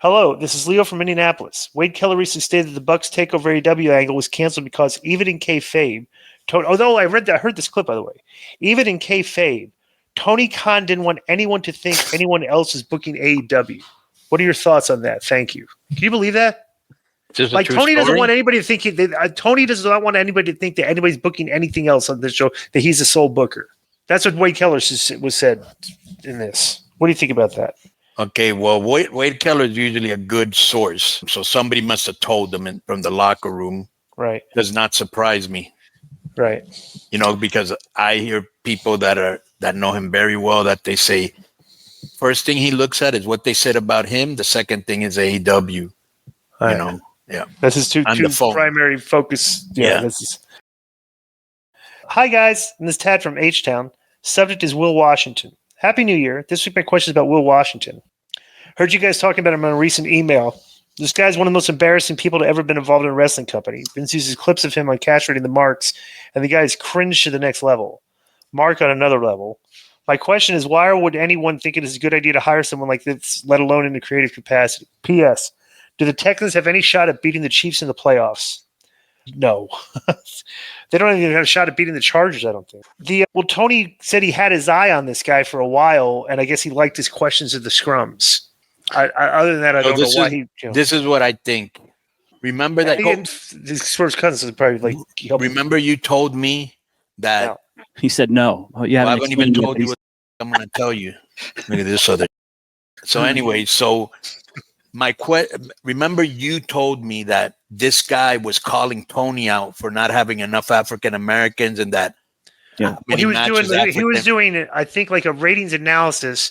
Hello, this is Leo from Indianapolis. Wade Keller recently stated that the Bucks takeover AEW angle was canceled because even in kayfabe, although I heard this clip by the way, even in kayfabe, Tony Khan didn't want anyone to think anyone else is booking AEW. What are your thoughts on that? Thank you. Can you believe that? Like Tony doesn't want anybody to think Tony does not want anybody to think that anybody's booking anything else on this show, that he's the sole booker. That's what Wade Keller was said in this. What do you think about that? Okay, well, Wade Keller is usually a good source, so somebody must have told them from the locker room. Right. Does not surprise me. Right. You know, because I hear people that know him very well that they say first thing he looks at is what they said about him. The second thing is AEW. Right. You know, yeah. That's his two primary focus. Yeah. Hi guys, and this is Tad from H-Town. Subject is Will Washington. Happy New Year. This week my question is about Will Washington. Heard you guys talking about him on a recent email. This guy's one of the most embarrassing people to ever been involved in a wrestling company. Vince uses clips of him on castrating the marks, and the guy's cringe to the next level. Mark on another level. My question is, why would anyone think it is a good idea to hire someone like this, let alone in a creative capacity? P.S. Do the Texans have any shot at beating the Chiefs in the playoffs? No. They don't even have a shot at beating the Chargers, I don't think. Tony said he had his eye on this guy for a while, and I guess he liked his questions of the scrums. Other than that, I don't know why he... This is what I think. Remember that... His first cousins is probably like... Remember you told me that... No. He said no. I haven't even told you what I'm going to tell you. Look at this other... So anyway, remember you told me that this guy was calling Tony out for not having enough African Americans, and that he was doing I think like a ratings analysis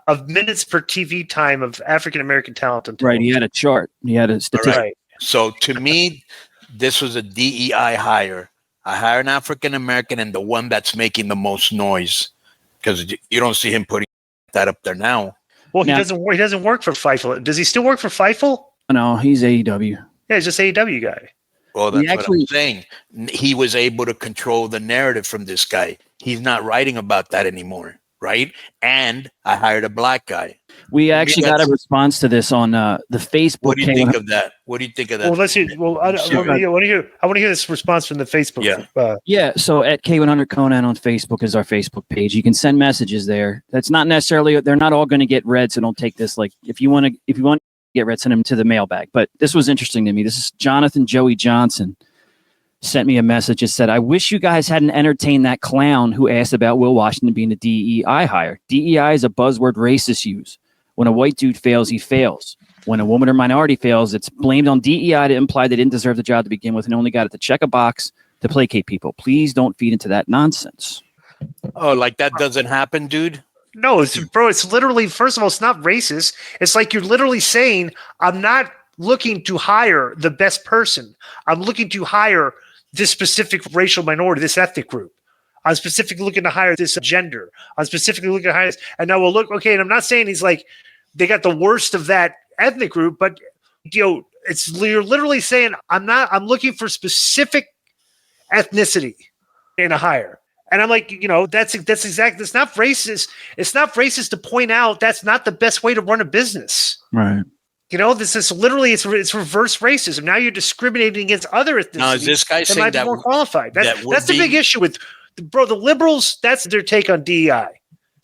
of minutes per TV time of African American talent. Right, he had a chart. He had a statistic. Right. So to me, this was a DEI hire. I hire an African American and the one that's making the most noise, because you don't see him putting that up there now. Well, he doesn't work for Fightful. Does he still work for Fightful? No, he's AEW. Yeah, he's just AEW guy. Well, that's what I'm saying. He was able to control the narrative from this guy. He's not writing about that anymore, right? And I hired a black guy. We actually got a response to this on the Facebook. What do you think of that? What do you think of that? Well, let's hear. Well, I want to hear this response from the Facebook. Yeah. So at K100 Konnan on Facebook is our Facebook page. You can send messages there. That's not necessarily. They're not all going to get read. So don't take this like if you want to get read, send them to the mailbag. But this was interesting to me. This is Jonathan Joey Johnson sent me a message. It said, "I wish you guys hadn't entertained that clown who asked about Will Washington being a DEI hire. DEI is a buzzword racists use. When a white dude fails, he fails. When a woman or minority fails, it's blamed on DEI to imply they didn't deserve the job to begin with and only got it to check a box to placate people. Please don't feed into that nonsense." Oh, like that doesn't happen, dude? No, it's literally, first of all, it's not racist. It's like you're literally saying, I'm not looking to hire the best person. I'm looking to hire this specific racial minority, this ethnic group. I'm specifically looking to hire this gender. I'm specifically looking to hire this. And now we'll look, okay, and I'm not saying he's like, they got the worst of that ethnic group, but you're literally saying, I'm looking for specific ethnicity in a hire. And I'm like, that's not racist. It's not racist to point out that's not the best way to run a business. Right. This is literally, it's reverse racism. Now you're discriminating against other ethnicities. Now, is this guy saying that more qualified? That's the big issue with, bro, the liberals, that's their take on DEI.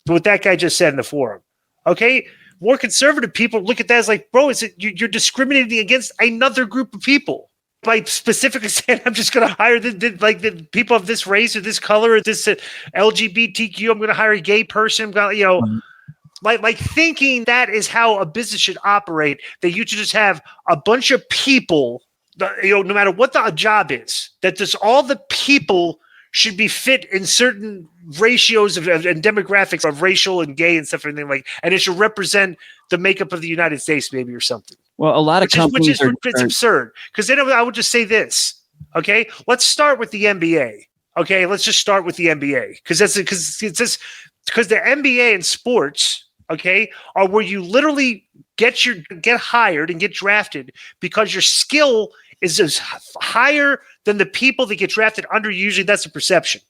What that guy just said in the forum. Okay? More conservative people look at that as like, bro, you're discriminating against another group of people. By specifically saying, I'm just going to hire the people of this race or this color or this LGBTQ. I'm going to hire a gay person. Like thinking that is how a business should operate. That you should just have a bunch of people, no matter what the job is, that just all the people should be fit in certain ratios and demographics of racial and gay and stuff, and it should represent the makeup of the United States, maybe, or something. Well, a lot of companies it's absurd. Because then I would just say this. Okay, let's start with the NBA. Okay, let's just start with the NBA because the NBA and sports, okay, are where you literally get hired and get drafted because your skill is as higher than the people that get drafted under. Usually, that's a perception.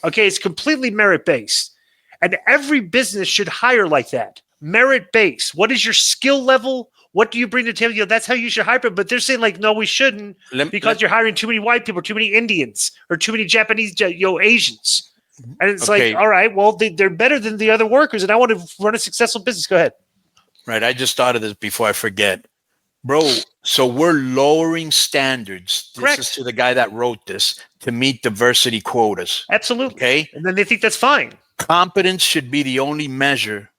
Okay, it's completely merit based, and every business should hire like that. Merit based. What is your skill level? what do you bring to the table? That's how you should hire people. But they're saying like, no, we shouldn't because you're hiring too many white people, too many Indians, or too many Japanese, Asians. And it's like, all right, well, they're better than the other workers, and I want to run a successful business. Go ahead. Right. I just thought of this before I forget. Bro, so we're lowering standards. Correct. This is to the guy that wrote this, to meet diversity quotas. Absolutely. Okay. And then they think that's fine. Competence should be the only measure,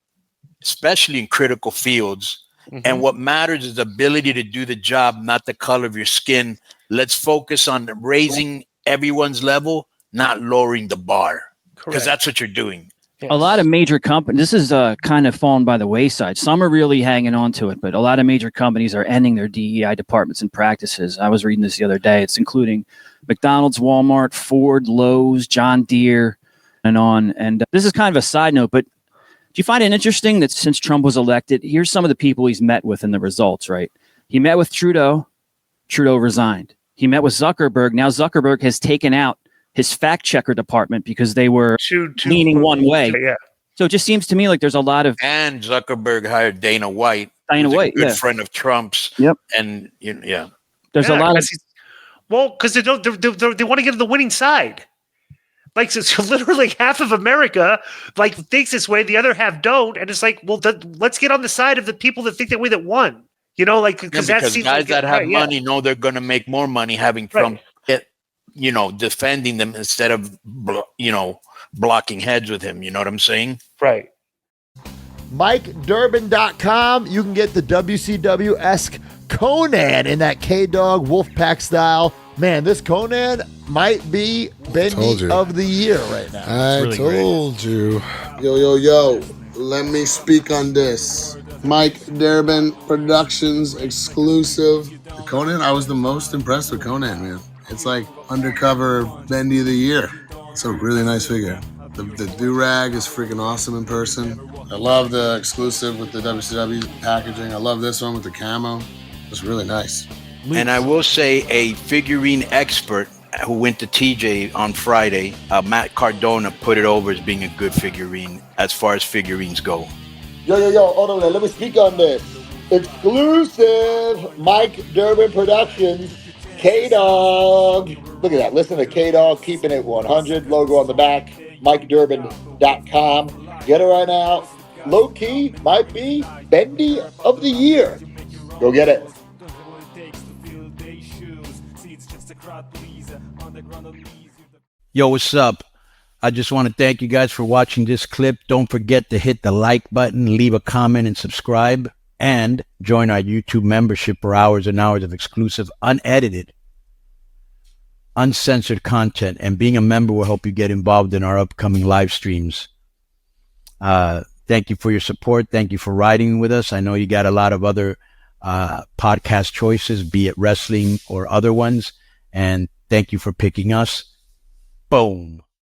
especially in critical fields. Mm-hmm. And what matters is the ability to do the job, not the color of your skin. Let's focus on raising everyone's level, not lowering the bar. Because that's what you're doing. Yes. A lot of major companies, this is kind of fallen by the wayside. Some are really hanging on to it, but a lot of major companies are ending their DEI departments and practices. I was reading this the other day. It's including McDonald's, Walmart, Ford, Lowe's, John Deere, and on. And this is kind of a side note, but do you find it interesting that since Trump was elected, here's some of the people he's met with in the results, right? He met with Trudeau. Trudeau resigned. He met with Zuckerberg. Now Zuckerberg has taken out his fact checker department because they were leaning one way. Yeah. So it just seems to me like there's a lot of. And Zuckerberg hired Dana White. Good friend of Trump's. Yep. And there's a lot of. Well, because they want to get to the winning side. Like, so literally half of America like thinks this way, the other half don't, and it's like, well, let's get on the side of the people that think that way that won. Like because guys that have money know they're going to make more money having Trump defending them instead of blocking heads with him. You know what I'm saying? Right. MikeDurbin.com. You can get the WCW-esque Konnan in that K-Dog Wolfpack style. Man, this Konnan might be Bendy of the Year right now. I really told you. Yo. Let me speak on this. Mike Durbin Productions exclusive. The Konnan, I was the most impressed with Konnan, man. It's like undercover Bendy of the Year. It's a really nice figure. The do-rag is freaking awesome in person. I love the exclusive with the WCW packaging. I love this one with the camo. It's really nice. And I will say a figurine expert who went to TJ on Friday, Matt Cardona, put it over as being a good figurine as far as figurines go. Yo, hold on, let me speak on this. Exclusive Mike Durbin Productions, K-Dog. Look at that, listen to K-Dog, keeping it 100, logo on the back, MikeDurbin.com. Get it right now. Low-key might be Bendy of the Year. Go get it. Yo, what's up? I just want to thank you guys for watching this clip. Don't forget to hit the like button, leave a comment, and subscribe. And join our YouTube membership for hours and hours of exclusive, unedited, uncensored content. And being a member will help you get involved in our upcoming live streams. Thank you for your support. Thank you for riding with us. I know you got a lot of other podcast choices, be it wrestling or other ones. And thank you for picking us. Boom.